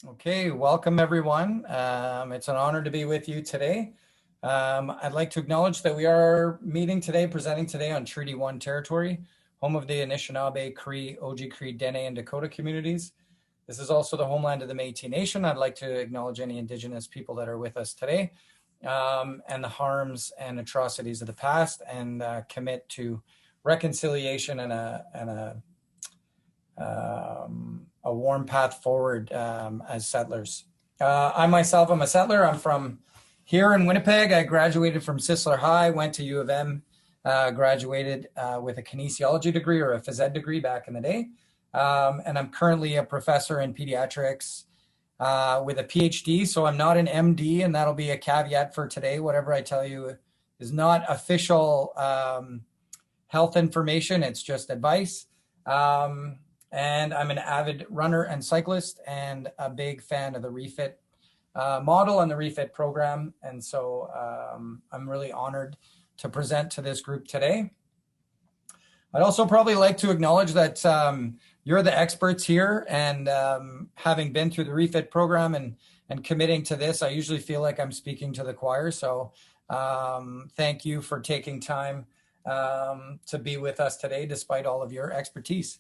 Okay, welcome everyone. It's an honor to be with you today. I'd like to acknowledge that we are presenting today on Treaty 1 territory, home of the Anishinaabe, Cree, Oji-Cree, Dene, and Dakota communities. This is also the homeland of the Métis Nation. I'd like to acknowledge any Indigenous people that are with us today, and the harms and atrocities of the past, and commit to reconciliation and a warm path forward as settlers. I myself am a settler. I'm from here in Winnipeg. I graduated from Sisler High, went to U of M, graduated with a kinesiology degree or a phys ed degree back in the day. And I'm currently a professor in pediatrics with a PhD. So I'm not an MD, and that'll be a caveat for today. Whatever I tell you is not official health information. It's just advice. And I'm an avid runner and cyclist and a big fan of the Reh-Fit model and the Reh-Fit program. And so I'm really honored to present to this group today. I'd also probably like to acknowledge that you're the experts here, and having been through the Reh-Fit program and committing to this, I usually feel like I'm speaking to the choir. So thank you for taking time to be with us today, despite all of your expertise.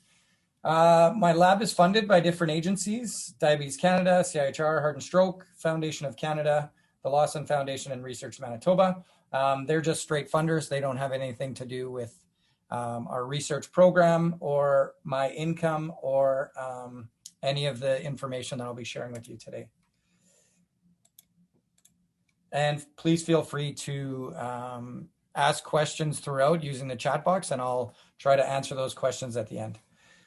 My lab is funded by different agencies: Diabetes Canada, CIHR, Heart and Stroke, Foundation of Canada, the Lawson Foundation, and Research Manitoba. They're just straight funders. They don't have anything to do with our research program or my income or any of the information that I'll be sharing with you today. And please feel free to ask questions throughout using the chat box, and I'll try to answer those questions at the end.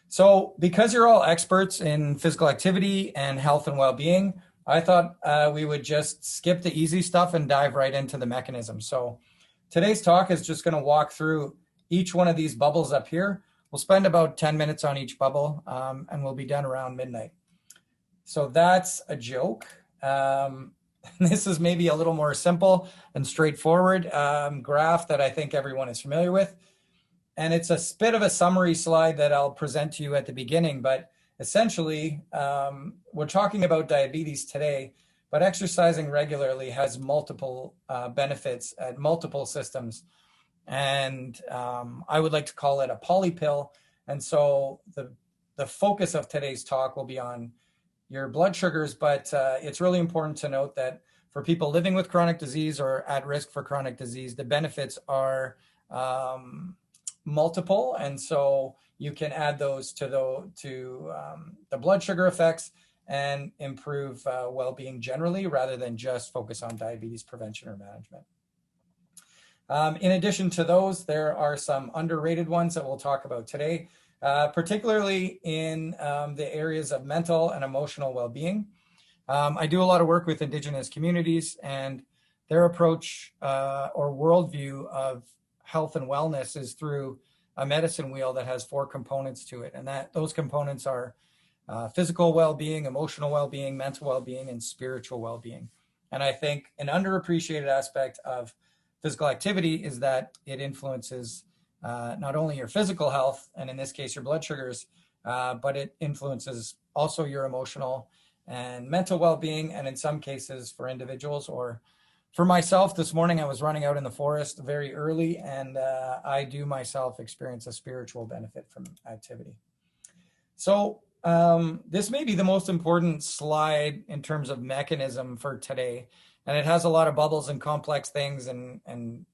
So because you're all experts in physical activity and health and well-being, I thought we would just skip the easy stuff and dive right into the mechanism. So today's talk is just going to walk through each one of these bubbles up here. We'll spend about 10 minutes on each bubble, and we'll be done around midnight. So that's a joke. This is maybe a little more simple and straightforward graph that I think everyone is familiar with. And it's a bit of a summary slide that I'll present to you at the beginning, but essentially we're talking about diabetes today, but exercising regularly has multiple benefits at multiple systems. And I would like to call it a polypill. And so the focus of today's talk will be on your blood sugars, but it's really important to note that for people living with chronic disease or at risk for chronic disease, the benefits are multiple, and so you can add those to the blood sugar effects and improve well-being generally, rather than just focus on diabetes prevention or management. In addition to those, there are some underrated ones that we'll talk about today, particularly in the areas of mental and emotional well-being. I do a lot of work with Indigenous communities, and their approach or worldview of health and wellness is through a medicine wheel that has 4 components to it. And those components are physical well-being, emotional well-being, mental well-being, and spiritual well-being. And I think an underappreciated aspect of physical activity is that it influences not only your physical health, and in this case, your blood sugars, but it influences also your emotional and mental well-being. And in some cases for individuals, or for myself, this morning I was running out in the forest very early, and I do myself experience a spiritual benefit from activity. So this may be the most important slide in terms of mechanism for today, and it has a lot of bubbles and complex things and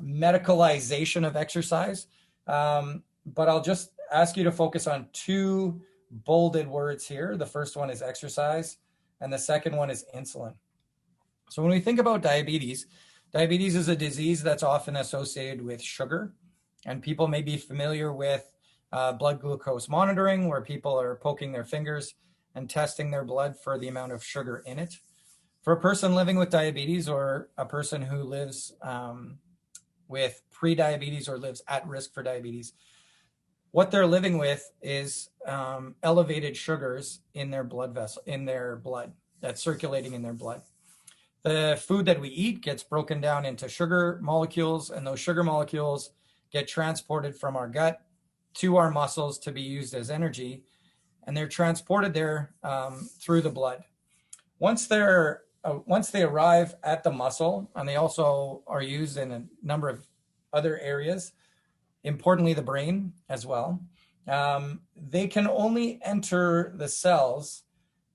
medicalization of exercise. But I'll just ask you to focus on 2 bolded words here. The first one is exercise, and the second one is insulin. So when we think about diabetes, diabetes is a disease that's often associated with sugar, and people may be familiar with blood glucose monitoring, where people are poking their fingers and testing their blood for the amount of sugar in it. For a person living with diabetes, or a person who lives with pre-diabetes or lives at risk for diabetes, what they're living with is elevated sugars in their blood vessel, in their blood, that's circulating in their blood. The food that we eat gets broken down into sugar molecules, and those sugar molecules get transported from our gut to our muscles to be used as energy. and they're transported there through the blood. Once they arrive at the muscle, and they also are used in a number of other areas, importantly the brain as well, they can only enter the cells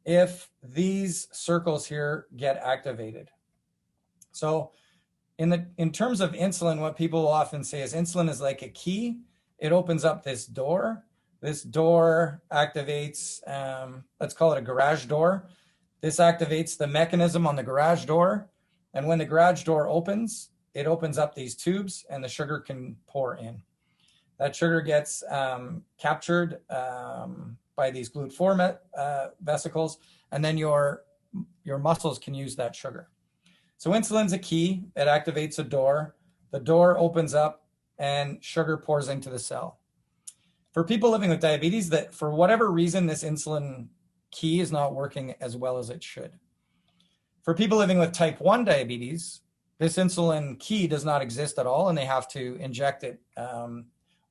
if these circles here get activated. So in terms of insulin, what people will often say is insulin is like a key. It opens up this door. This door activates, let's call it a garage door. This activates the mechanism on the garage door. And when the garage door opens, it opens up these tubes and the sugar can pour in. That sugar gets captured by these GLUT4 vesicles, and then your muscles can use that sugar. So insulin's a key. It activates a door. The door opens up and sugar pours into the cell. For people living with diabetes, that for whatever reason, this insulin key is not working as well as it should. For people living with type 1 diabetes, this insulin key does not exist at all, and they have to inject it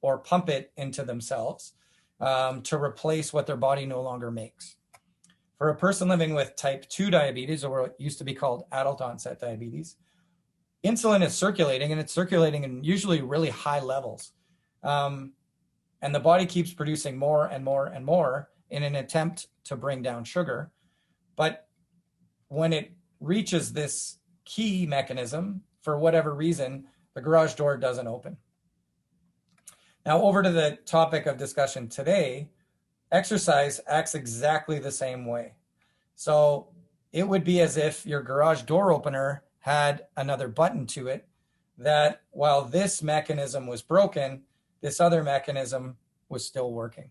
or pump it into themselves to replace what their body no longer makes. For a person living with type 2 diabetes, or what used to be called adult onset diabetes, insulin is circulating, and it's circulating in usually really high levels. And the body keeps producing more and more and more in an attempt to bring down sugar. But when it reaches this key mechanism, for whatever reason, the garage door doesn't open. Now, over to the topic of discussion today, exercise acts exactly the same way. So it would be as if your garage door opener had another button to it, that while this mechanism was broken, this other mechanism was still working.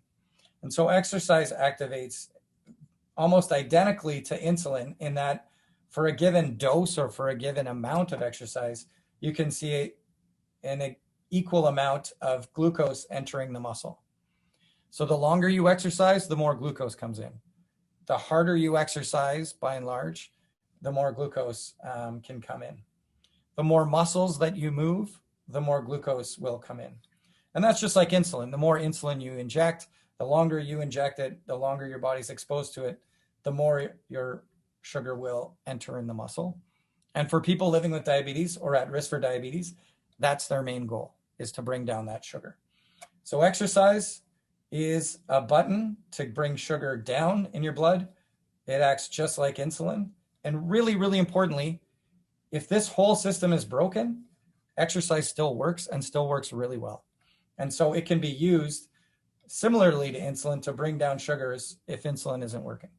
And so exercise activates almost identically to insulin in that for a given dose or for a given amount of exercise, you can see an equal amount of glucose entering the muscle. So the longer you exercise, the more glucose comes in. The harder you exercise, by and large, the more glucose can come in. The more muscles that you move, the more glucose will come in. And that's just like insulin. The more insulin you inject, the longer you inject it, the longer your body's exposed to it, the more your sugar will enter in the muscle. And for people living with diabetes or at risk for diabetes, that's their main goal, is to bring down that sugar. So exercise is a button to bring sugar down in your blood. It acts just like insulin. And really, really importantly, if this whole system is broken, exercise still works and still works really well. And so it can be used similarly to insulin to bring down sugars if insulin isn't working.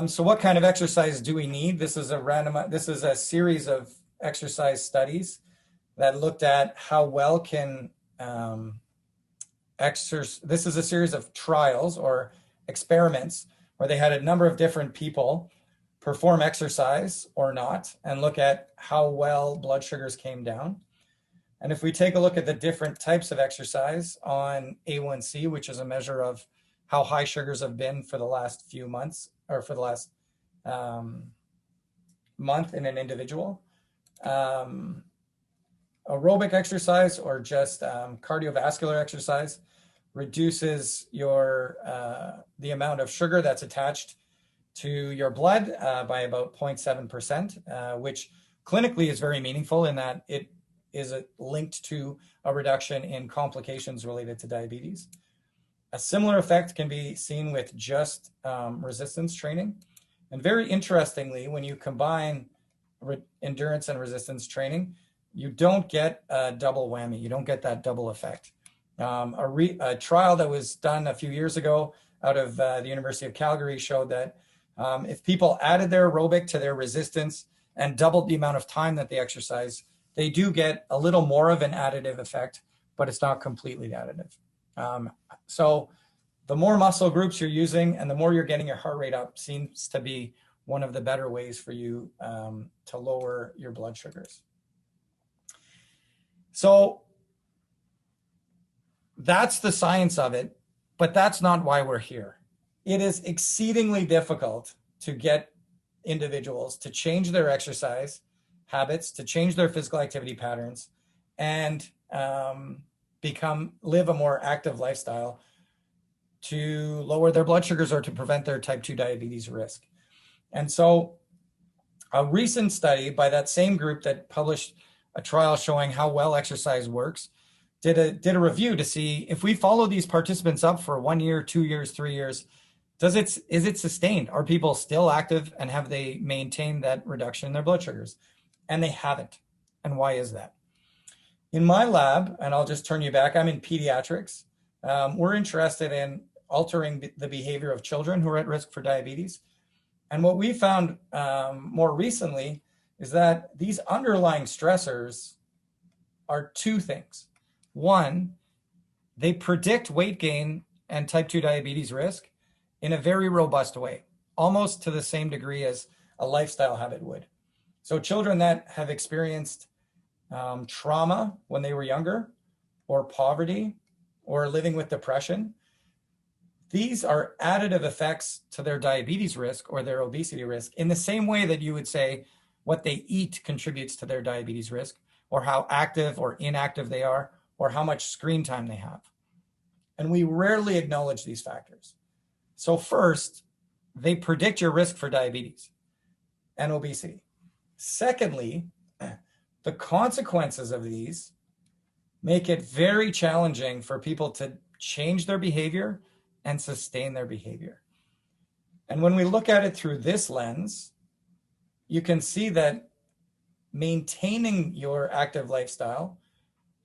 So what kind of exercise do we need? This is a series of exercise studies that looked at how well can exercise. This is a series of trials or experiments where they had a number of different people perform exercise or not and look at how well blood sugars came down. And if we take a look at the different types of exercise on A1C, which is a measure of how high sugars have been for the last few months or for the last month in an individual, aerobic exercise or just cardiovascular exercise reduces your the amount of sugar that's attached to your blood by about 0.7%, which clinically is very meaningful in that it is linked to a reduction in complications related to diabetes. A similar effect can be seen with just resistance training. And very interestingly, when you combine endurance and resistance training, you don't get a double whammy. You don't get that double effect. A trial that was done a few years ago out of the University of Calgary showed that if people added their aerobic to their resistance and doubled the amount of time that they exercise, they do get a little more of an additive effect, but it's not completely additive. So the more muscle groups you're using and the more you're getting your heart rate up seems to be one of the better ways for you to lower your blood sugars. So that's the science of it, but that's not why we're here. It is exceedingly difficult to get individuals to change their exercise habits, to change their physical activity patterns, and live a more active lifestyle to lower their blood sugars or to prevent their type 2 diabetes risk. And so a recent study by that same group that published a trial showing how well exercise works did a review to see if we follow these participants up for 1 year, 2 years, 3 years, is it sustained? Are people still active, and have they maintained that reduction in their blood sugars? And they haven't. And why is that? In my lab, and I'll just turn you back, I'm in pediatrics. We're interested in altering the behavior of children who are at risk for diabetes. And what we found more recently is that these underlying stressors are two things. One, they predict weight gain and type 2 diabetes risk in a very robust way, almost to the same degree as a lifestyle habit would. So children that have experienced trauma when they were younger, or poverty, or living with depression, these are additive effects to their diabetes risk or their obesity risk, in the same way that you would say what they eat contributes to their diabetes risk, or how active or inactive they are, or how much screen time they have. And we rarely acknowledge these factors. So first, they predict your risk for diabetes and obesity. Secondly, the consequences of these make it very challenging for people to change their behavior and sustain their behavior. And when we look at it through this lens, you can see that maintaining your active lifestyle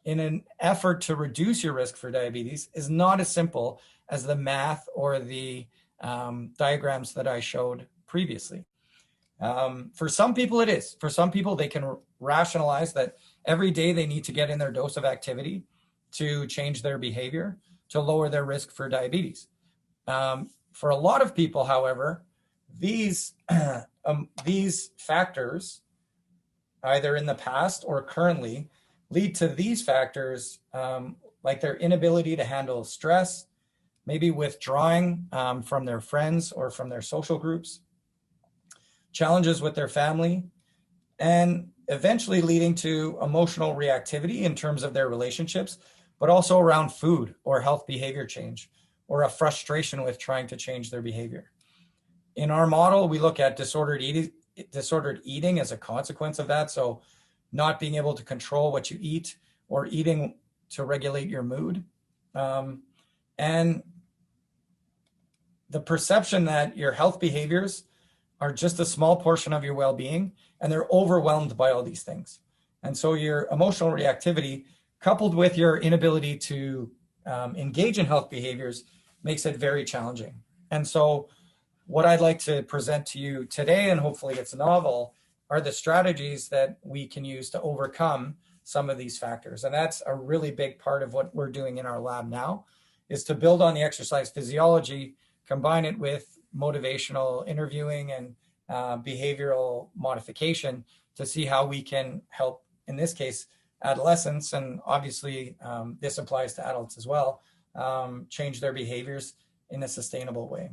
in an effort to reduce your risk for diabetes is not as simple as the math or the diagrams that I showed previously. For some people it is. For some people, they can rationalize that every day they need to get in their dose of activity to change their behavior, to lower their risk for diabetes. For a lot of people, however, these factors, either in the past or currently, lead to these factors, like their inability to handle stress, maybe withdrawing from their friends or from their social groups, challenges with their family, and eventually leading to emotional reactivity in terms of their relationships, but also around food or health behavior change, or a frustration with trying to change their behavior. In our model, we look at disordered eating as a consequence of that. So not being able to control what you eat, or eating to regulate your mood. And the perception that your health behaviors are just a small portion of your well-being, and they're overwhelmed by all these things. And so your emotional reactivity, coupled with your inability to engage in health behaviors, makes it very challenging. And so what I'd like to present to you today, and hopefully it's novel, are the strategies that we can use to overcome some of these factors. And that's a really big part of what we're doing in our lab now, is to build on the exercise physiology, combine it with motivational interviewing and behavioral modification to see how we can help, in this case, adolescents, and obviously this applies to adults as well, change their behaviors in a sustainable way.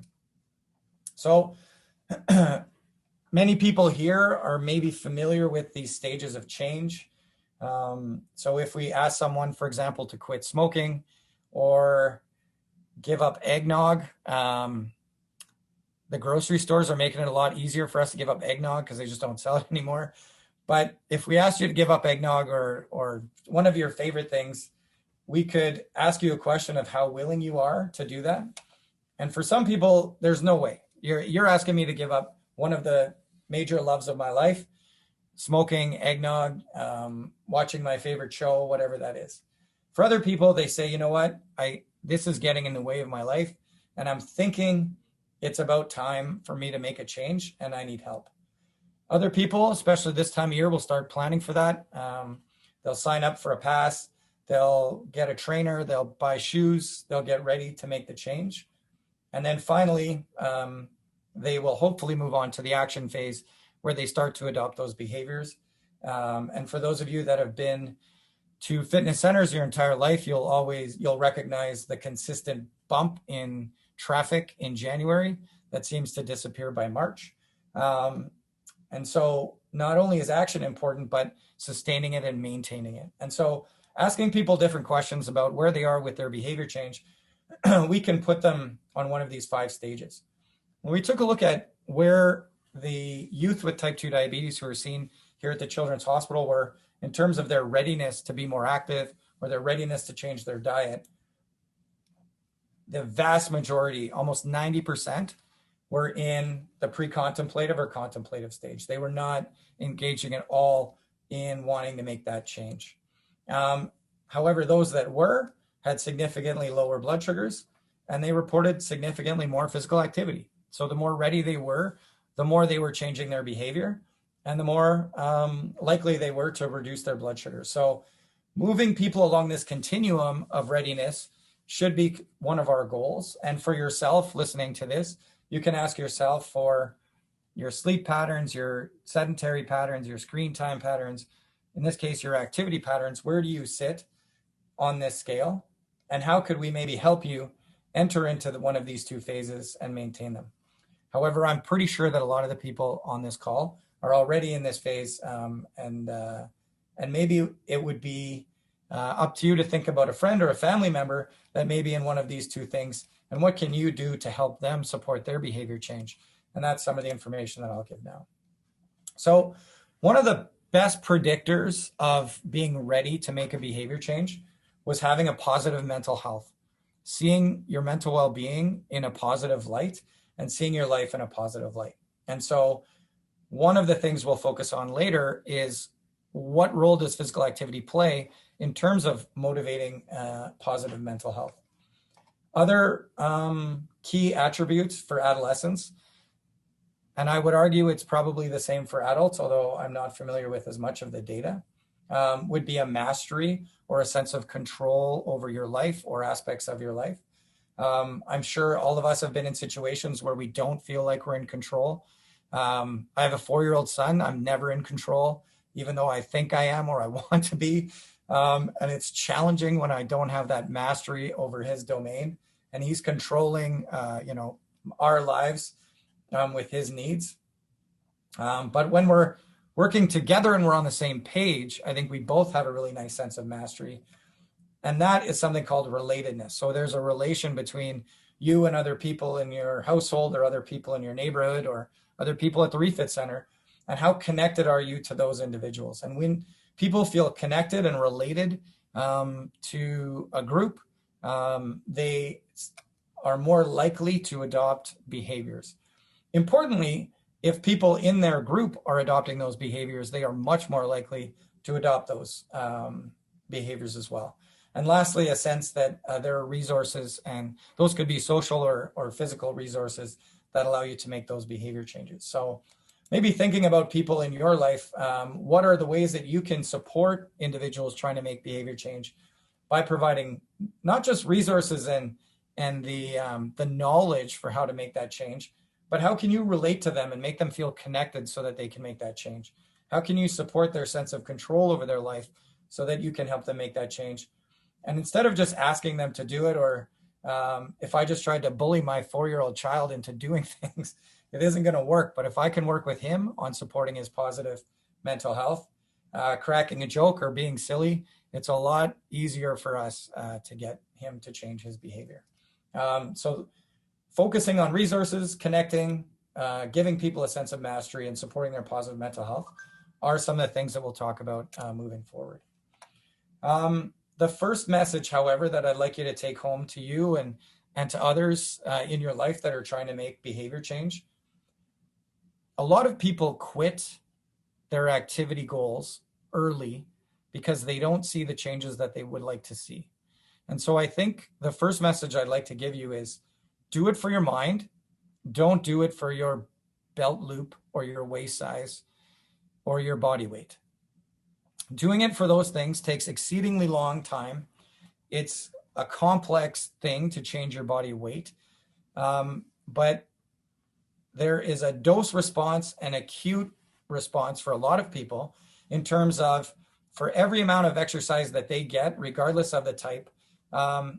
So many people here are maybe familiar with these stages of change. So if we ask someone, for example, to quit smoking or give up eggnog, the grocery stores are making it a lot easier for us to give up eggnog because they just don't sell it anymore. But if we asked you to give up eggnog or one of your favorite things, we could ask you a question of how willing you are to do that. And for some people, there's no way. You're asking me to give up one of the major loves of my life, smoking, eggnog, watching my favorite show, whatever that is. For other people, they say, you know what, this is getting in the way of my life, and I'm thinking it's about time for me to make a change, and I need help. Other people, especially this time of year, will start planning for that. They'll sign up for a pass, they'll get a trainer, they'll buy shoes, they'll get ready to make the change. And then finally, they will hopefully move on to the action phase where they start to adopt those behaviors. And for those of you that have been to fitness centers your entire life, you'll recognize the consistent bump in traffic in January that seems to disappear by March. And so not only is action important, but sustaining it and maintaining it. And so asking people different questions about where they are with their behavior change we can put them on one of these 5 stages. When we took a look at where the youth with type 2 diabetes who are seen here at the Children's Hospital were in terms of their readiness to be more active or their readiness to change their diet, the vast majority, almost 90%, were in the pre-contemplative or contemplative stage. They were not engaging at all in wanting to make that change. However, those that were had significantly lower blood sugars, and they reported significantly more physical activity. So the more ready they were, the more they were changing their behavior, and the more likely they were to reduce their blood sugar. So moving people along this continuum of readiness should be one of our goals. And for yourself listening to this, you can ask yourself for your sleep patterns, your sedentary patterns, your screen time patterns, in this case, your activity patterns. Where do you sit on this scale? And how could we maybe help you enter into one of these 2 phases and maintain them? However, I'm pretty sure that a lot of the people on this call are already in this phase, and maybe it would be up to you to think about a friend or a family member that may be in one of these 2 things, and what can you do to help them support their behavior change? And that's some of the information that I'll give now. So one of the best predictors of being ready to make a behavior change was having a positive mental health, seeing your mental well-being in a positive light and seeing your life in a positive light. And so one of the things we'll focus on later is what role does physical activity play in terms of motivating positive mental health. Other key attributes for adolescents, and I would argue it's probably the same for adults, although I'm not familiar with as much of the data, would be a mastery or a sense of control over your life or aspects of your life. I'm sure all of us have been in situations where we don't feel like we're in control. I have a 4-year-old son. I'm never in control, even though I think I am or I want to be. And it's challenging when I don't have that mastery over his domain and he's controlling, our lives with his needs. But when we're working together and we're on the same page, I think we both have a really nice sense of mastery. And that is something called relatedness. So there's a relation between you and other people in your household or other people in your neighborhood or other people at the Reh-Fit Center. And how connected are you to those individuals? And when people feel connected and related to a group, they are more likely to adopt behaviors. Importantly, if people in their group are adopting those behaviors, they are much more likely to adopt those behaviors as well. And lastly, a sense that there are resources, and those could be social or physical resources that allow you to make those behavior changes. So maybe thinking about people in your life, what are the ways that you can support individuals trying to make behavior change by providing not just resources and the knowledge for how to make that change, but how can you relate to them and make them feel connected so that they can make that change? How can you support their sense of control over their life so that you can help them make that change? And instead of just asking them to do it, or if I just tried to bully my 4-year-old child into doing things, it isn't going to work. But if I can work with him on supporting his positive mental health, cracking a joke or being silly, it's a lot easier for us to get him to change his behavior. So focusing on resources, connecting, giving people a sense of mastery and supporting their positive mental health are some of the things that we'll talk about moving forward. The first message, however, that I'd like you to take home to you and to others in your life that are trying to make behavior change, a lot of people quit their activity goals early because they don't see the changes that they would like to see. And so I think the first message I'd like to give you is do it for your mind. Don't do it for your belt loop or your waist size or your body weight. Doing it for those things takes exceedingly long time. It's a complex thing to change your body weight, but there is a dose response and acute response for a lot of people in terms of for every amount of exercise that they get, regardless of the type,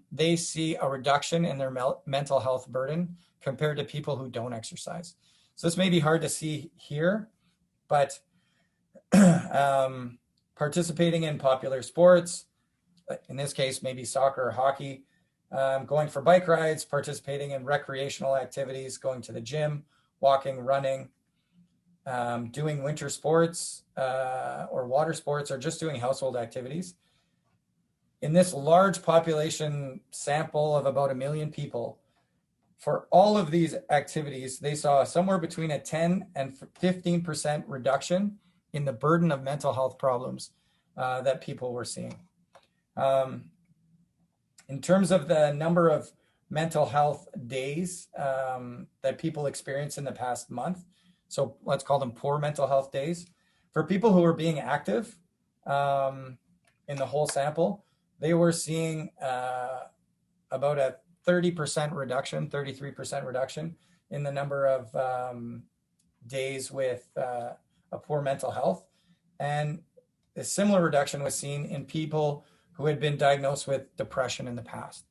they see a reduction in their mental health burden compared to people who don't exercise. So this may be hard to see here, but participating in popular sports, in this case, maybe soccer or hockey, going for bike rides, participating in recreational activities, going to the gym, walking, running, doing winter sports or water sports, or just doing household activities. In this large population sample of about 1 million people, for all of these activities, they saw somewhere between a 10 and 15% reduction in the burden of mental health problems that people were seeing. In terms of the number of mental health days that people experienced in the past month, so let's call them poor mental health days, for people who were being active in the whole sample, they were seeing about a 30% reduction, 33% reduction in the number of days with a poor mental health. And a similar reduction was seen in people who had been diagnosed with depression in the past.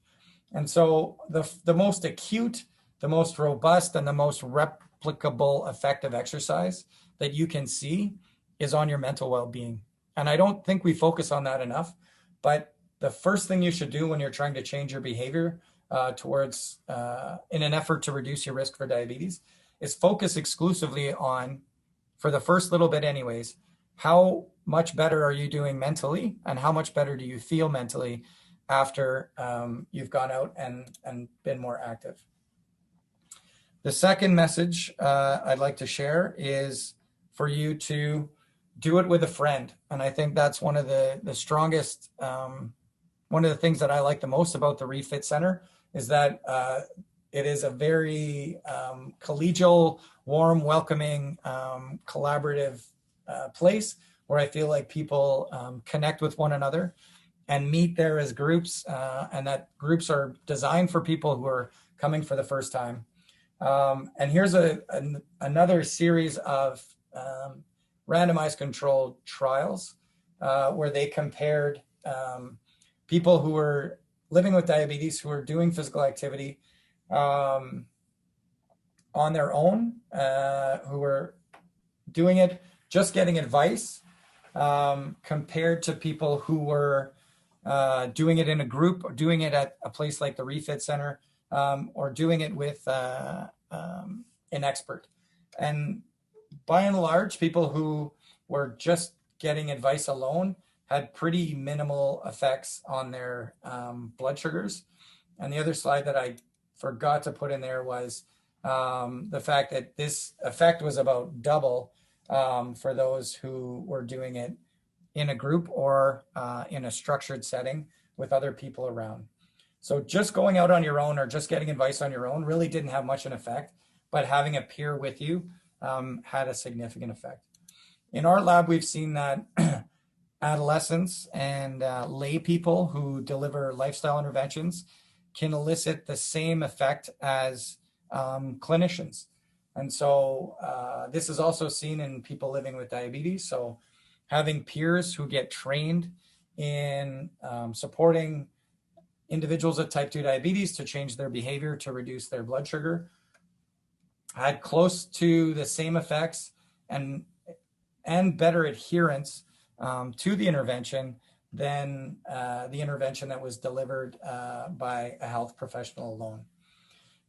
And so the most acute, the most robust, and the most replicable effect of exercise that you can see is on your mental well-being. And I don't think we focus on that enough, but the first thing you should do when you're trying to change your behavior in an effort to reduce your risk for diabetes is focus exclusively on, for the first little bit anyways, how much better are you doing mentally, and how much better do you feel mentally after you've gone out and been more active. The second message I'd like to share is for you to do it with a friend. And I think that's one of the strongest, one of the things that I like the most about the Reh-Fit Center is that it is a very collegial, warm, welcoming, collaborative place where I feel like people connect with one another and meet there as groups, and that groups are designed for people who are coming for the first time. And here's another series of randomized controlled trials where they compared people who were living with diabetes, who were doing physical activity on their own, who were doing it, just getting advice, compared to people who were doing it in a group, or doing it at a place like the Reh-Fit Center, or doing it with an expert. And by and large, people who were just getting advice alone had pretty minimal effects on their blood sugars. And the other slide that I forgot to put in there was the fact that this effect was about double for those who were doing it in a group or in a structured setting with other people around. So just going out on your own or just getting advice on your own really didn't have much an effect, but having a peer with you had a significant effect. In our lab, we've seen that adolescents and lay people who deliver lifestyle interventions can elicit the same effect as clinicians. And so this is also seen in people living with diabetes. So having peers who get trained in supporting individuals with type 2 diabetes to change their behavior to reduce their blood sugar had close to the same effects and better adherence to the intervention than the intervention that was delivered by a health professional alone.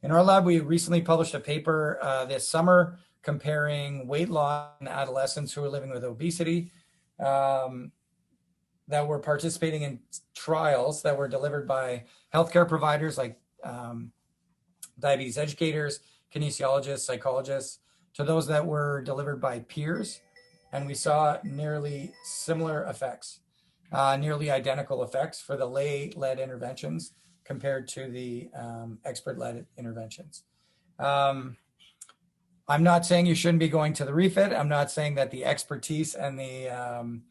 In our lab, we recently published a paper this summer comparing weight loss in adolescents who are living with obesity that were participating in trials that were delivered by healthcare providers like diabetes educators, kinesiologists, psychologists, to those that were delivered by peers. And we saw nearly similar effects, nearly identical effects for the lay-led interventions compared to the expert-led interventions. I'm not saying you shouldn't be going to the Reh-Fit. I'm not saying that the expertise and the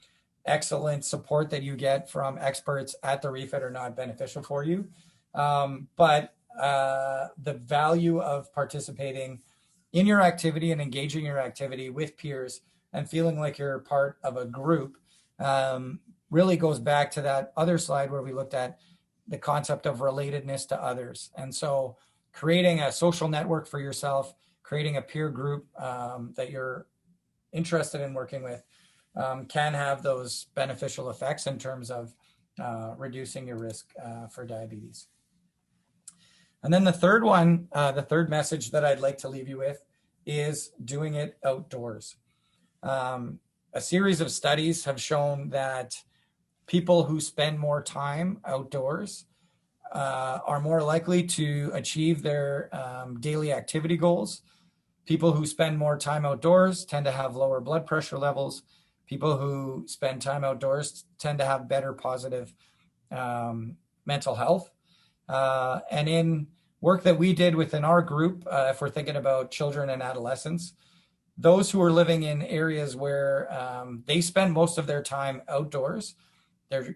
excellent support that you get from experts at the Reh-Fit are not beneficial for you. But the value of participating in your activity and engaging your activity with peers and feeling like you're part of a group really goes back to that other slide where we looked at the concept of relatedness to others. And so creating a social network for yourself, creating a peer group that you're interested in working with can have those beneficial effects in terms of reducing your risk for diabetes. And then the third one, the third message that I'd like to leave you with is doing it outdoors. A series of studies have shown that people who spend more time outdoors are more likely to achieve their daily activity goals. People who spend more time outdoors tend to have lower blood pressure levels. People who spend time outdoors tend to have better positive mental health. And in work that we did within our group, if we're thinking about children and adolescents, those who are living in areas where they spend most of their time outdoors, a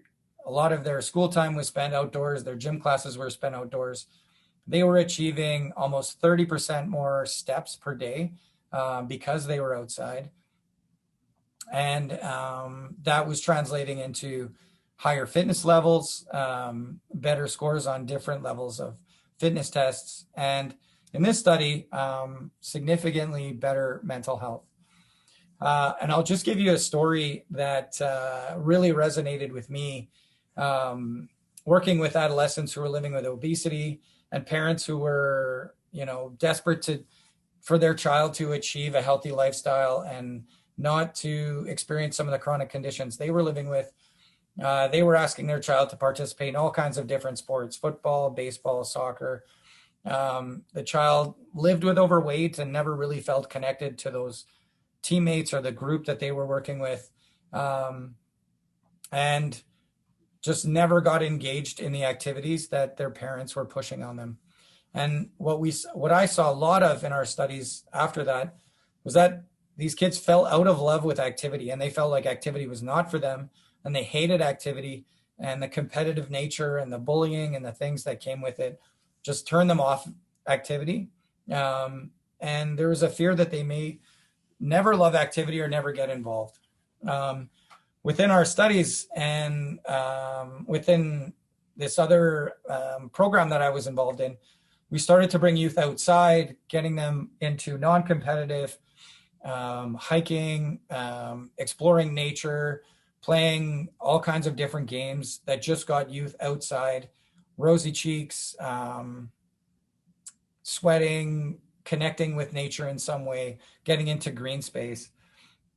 lot of their school time was spent outdoors, their gym classes were spent outdoors, they were achieving almost 30% more steps per day because they were outside. And that was translating into higher fitness levels, better scores on different levels of fitness tests, and in this study, significantly better mental health. And I'll just give you a story that really resonated with me, working with adolescents who were living with obesity and parents who were, desperate for their child to achieve a healthy lifestyle and not to experience some of the chronic conditions they were living with. They were asking their child to participate in all kinds of different sports: football, baseball, soccer. The child lived with overweight and never really felt connected to those teammates or the group that they were working with, and just never got engaged in the activities that their parents were pushing on them. And what I saw a lot of in our studies after that was that these kids fell out of love with activity, and they felt like activity was not for them, and they hated activity, and the competitive nature and the bullying and the things that came with it just turned them off activity. And there was a fear that they may never love activity or never get involved. Within our studies and within this other program that I was involved in, we started to bring youth outside, getting them into non-competitive hiking, exploring nature, playing all kinds of different games that just got youth outside, rosy cheeks, sweating, connecting with nature in some way, getting into green space.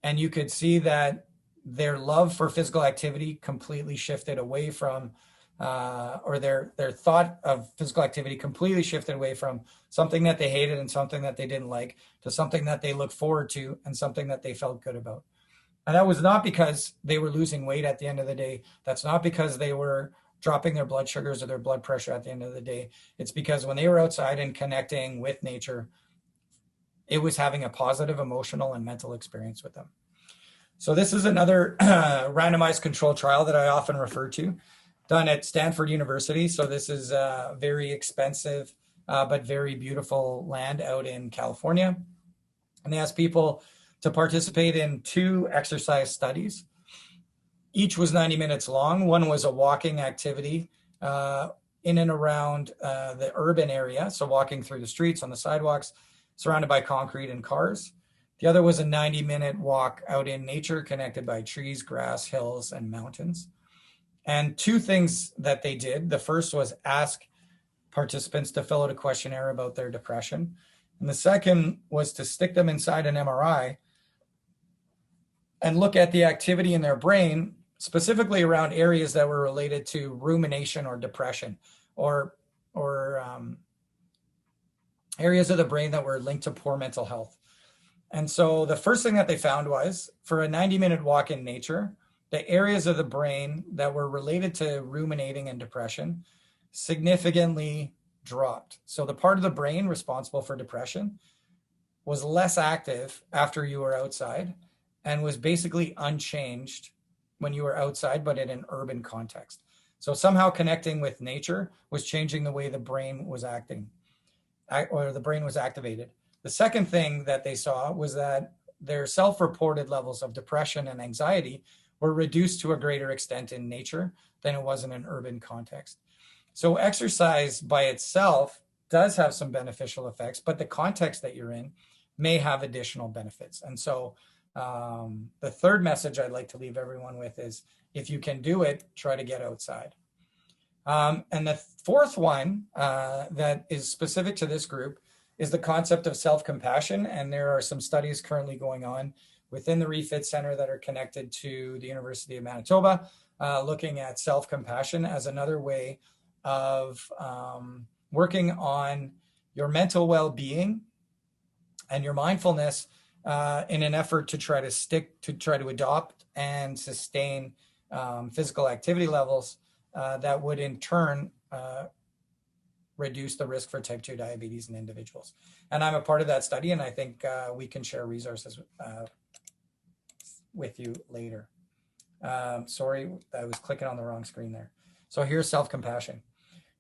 And you could see that their love for physical activity completely shifted away from, or their thought of physical activity completely shifted away from something that they hated and something that they didn't like to something that they looked forward to and something that they felt good about. And that was not because they were losing weight at the end of the day. That's not because they were dropping their blood sugars or their blood pressure at the end of the day. It's because when they were outside and connecting with nature, it was having a positive emotional and mental experience with them. So this is another randomized controlled trial that I often refer to, done at Stanford University. So this is very expensive, but very beautiful land out in California. And they asked people to participate in 2 exercise studies. Each was 90 minutes long. One was a walking activity in and around the urban area, so walking through the streets, on the sidewalks, surrounded by concrete and cars. The other was a 90-minute walk out in nature, connected by trees, grass, hills, and mountains. And 2 things that they did. The first was ask participants to fill out a questionnaire about their depression. And the second was to stick them inside an MRI and look at the activity in their brain, specifically around areas that were related to rumination or depression, or areas of the brain that were linked to poor mental health. And so the first thing that they found was, for a 90-minute walk in nature, the areas of the brain that were related to ruminating and depression significantly dropped. So the part of the brain responsible for depression was less active after you were outside and was basically unchanged when you were outside, but in an urban context. So somehow connecting with nature was changing the way the brain was acting, or the brain was activated. The second thing that they saw was that their self-reported levels of depression and anxiety were reduced to a greater extent in nature than it was in an urban context. So exercise by itself does have some beneficial effects, but the context that you're in may have additional benefits. And so the third message I'd like to leave everyone with is, if you can do it, try to get outside. And the fourth one that is specific to this group is the concept of self-compassion. And there are some studies currently going on within the Reh-Fit Center that are connected to the University of Manitoba, looking at self-compassion as another way of working on your mental well-being and your mindfulness in an effort to try to adopt and sustain physical activity levels that would in turn reduce the risk for type 2 diabetes in individuals. And I'm a part of that study, and I think we can share resources with you later. Sorry, I was clicking on the wrong screen there. So here's self-compassion.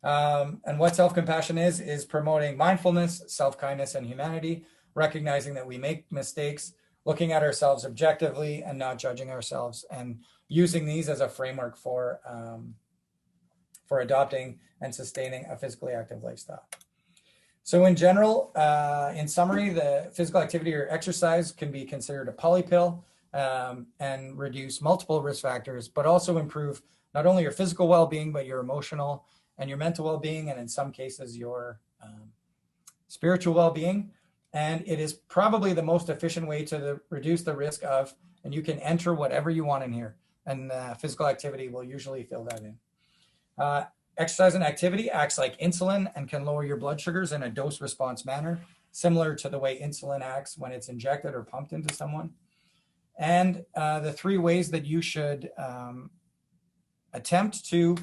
And what self-compassion is promoting mindfulness, self-kindness, and humanity, recognizing that we make mistakes, looking at ourselves objectively and not judging ourselves, and using these as a framework for adopting and sustaining a physically active lifestyle. So in general, in summary, the physical activity or exercise can be considered a polypill and reduce multiple risk factors, but also improve not only your physical well-being, but your emotional and your mental well-being, and in some cases, your spiritual well-being. And it is probably the most efficient way to reduce the risk of, and you can enter whatever you want in here, and physical activity will usually fill that in. Exercise and activity acts like insulin and can lower your blood sugars in a dose-response manner, similar to the way insulin acts when it's injected or pumped into someone. And the three ways that you should attempt to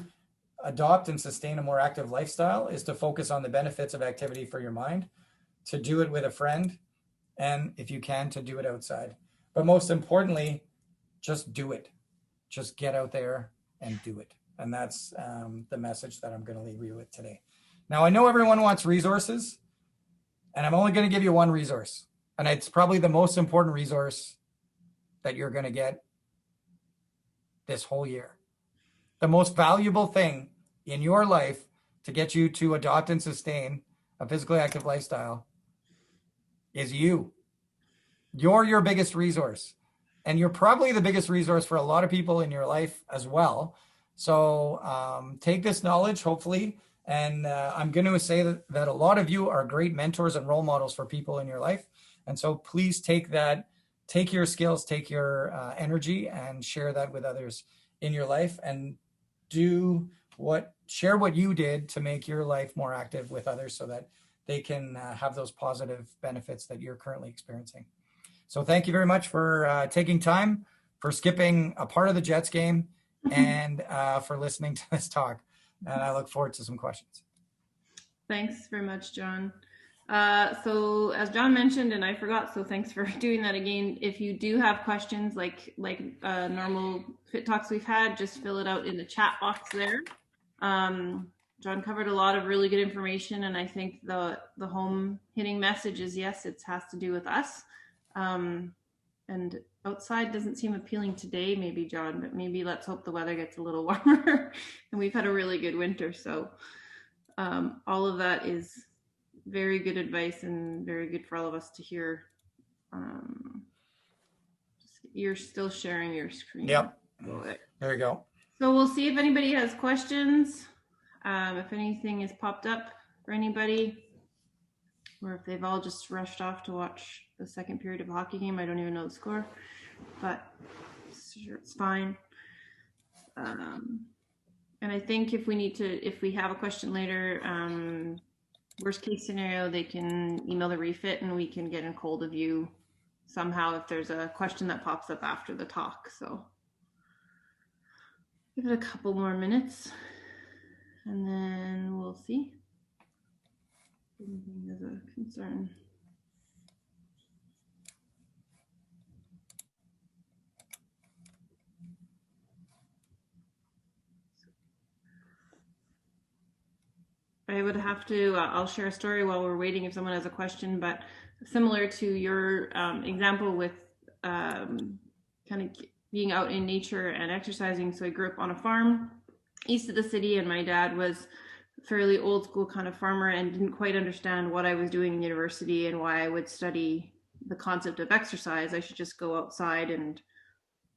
adopt and sustain a more active lifestyle is to focus on the benefits of activity for your mind, to do it with a friend, and if you can, to do it outside. But most importantly, just do it. Just get out there and do it. And that's the message that I'm going to leave you with today. Now, I know everyone wants resources, and I'm only going to give you one resource. And it's probably the most important resource that you're going to get this whole year. The most valuable thing in your life to get you to adopt and sustain a physically active lifestyle is you. You're your biggest resource. And you're probably the biggest resource for a lot of people in your life as well. So take this knowledge, hopefully, and I'm going to say that a lot of you are great mentors and role models for people in your life. And so please take your skills, take your energy, and share that with others in your life, and share what you did to make your life more active with others so that they can have those positive benefits that you're currently experiencing. So thank you very much for taking time, for skipping a part of the Jets game, and for listening to this talk. And I look forward to some questions. Thanks very much, John. So as John mentioned, and I forgot, so thanks for doing that again. If you do have questions like normal Fit Talks we've had, just fill it out in the chat box there. John covered a lot of really good information, and I think the home hitting message is, yes, it has to do with us. And outside doesn't seem appealing today, maybe, John, but maybe let's hope the weather gets a little warmer. And we've had a really good winter, so all of that is very good advice and very good for all of us to hear. You're still sharing your screen. Yep. There you go. So we'll see if anybody has questions, if anything has popped up for anybody, or if they've all just rushed off to watch the second period of a hockey game. I don't even know the score, but it's fine. And I think if we have a question later, worst case scenario, they can email the Reh-Fit and we can get in hold of you somehow if there's a question that pops up after the talk. So give it a couple more minutes and then we'll see. Anything is a concern. I would have to, I'll share a story while we're waiting if someone has a question, but similar to your example with kind of being out in nature and exercising. So I grew up on a farm east of the city, and my dad was a fairly old school kind of farmer and didn't quite understand what I was doing in university and why I would study the concept of exercise. I should just go outside and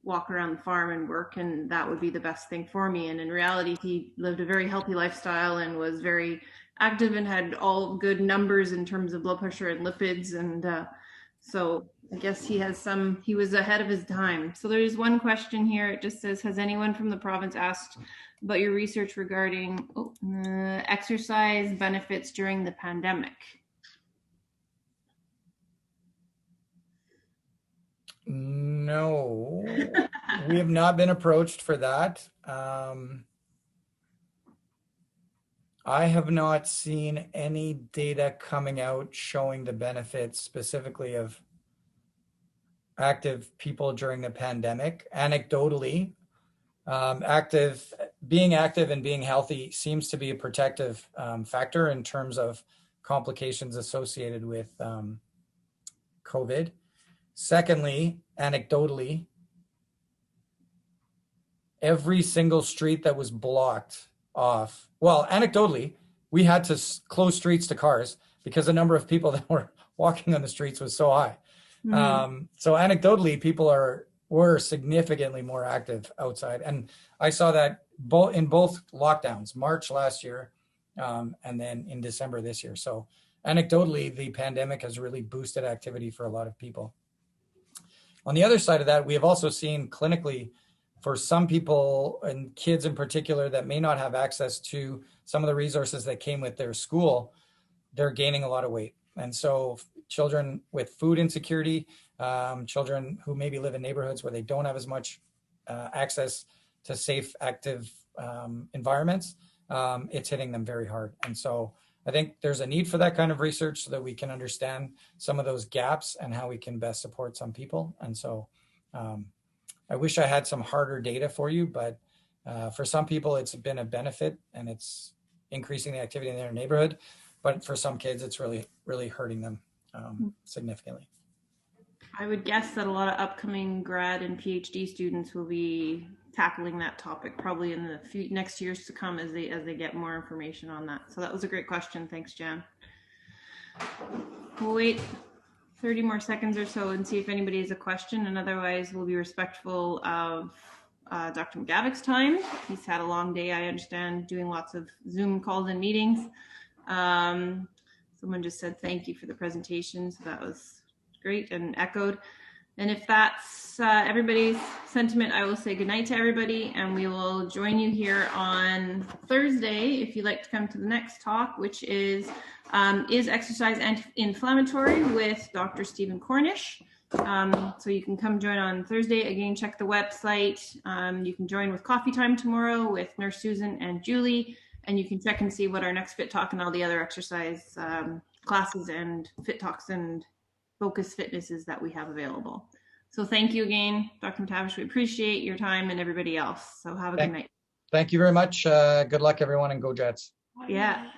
walk around the farm and work, and that would be the best thing for me. And in reality, he lived a very healthy lifestyle and was very active and had all good numbers in terms of blood pressure and lipids. And so I guess he was ahead of his time. So there's one question here. It just says, has anyone from the province asked about your research regarding exercise benefits during the pandemic? No, we have not been approached for that. I have not seen any data coming out showing the benefits specifically of active people during the pandemic. Anecdotally, being active and being healthy seems to be a protective factor in terms of complications associated with COVID. Secondly, anecdotally, every single street that was blocked off, well, anecdotally, we had to close streets to cars because the number of people that were walking on the streets was so high. So anecdotally, people were significantly more active outside. And I saw that in both lockdowns, March last year, and then in December this year. So anecdotally, the pandemic has really boosted activity for a lot of people. On the other side of that, we have also seen clinically for some people and kids in particular that may not have access to some of the resources that came with their school, they're gaining a lot of weight. And so children with food insecurity, children who maybe live in neighborhoods where they don't have as much access to safe, active environments, it's hitting them very hard. And so I think there's a need for that kind of research so that we can understand some of those gaps and how we can best support some people. And so I wish I had some harder data for you, but for some people, it's been a benefit and it's increasing the activity in their neighborhood. But for some kids, it's really, really hurting them significantly. I would guess that a lot of upcoming grad and PhD students will be tackling that topic probably in the next years to come as they get more information on that. So that was a great question. Thanks, Jan. We'll wait 30 more seconds or so and see if anybody has a question, and otherwise we'll be respectful of Dr. McGavock's time. He's had a long day, I understand, doing lots of Zoom calls and meetings. Someone just said thank you for the presentation, so that was great and echoed. And if that's everybody's sentiment, I will say goodnight to everybody, and we will join you here on Thursday if you'd like to come to the next talk, which is exercise anti-inflammatory with Dr. Stephen Cornish. So you can come join on Thursday. Again, check the website. You can join with coffee time tomorrow with Nurse Susan and Julie, and you can check and see what our next Fit Talk and all the other exercise classes and Fit Talks and Focus Fitnesses that we have available. So thank you again, Dr. McTavish. We appreciate your time and everybody else. So have a good night. Thank you very much. Good luck, everyone, and go Jets. Yeah.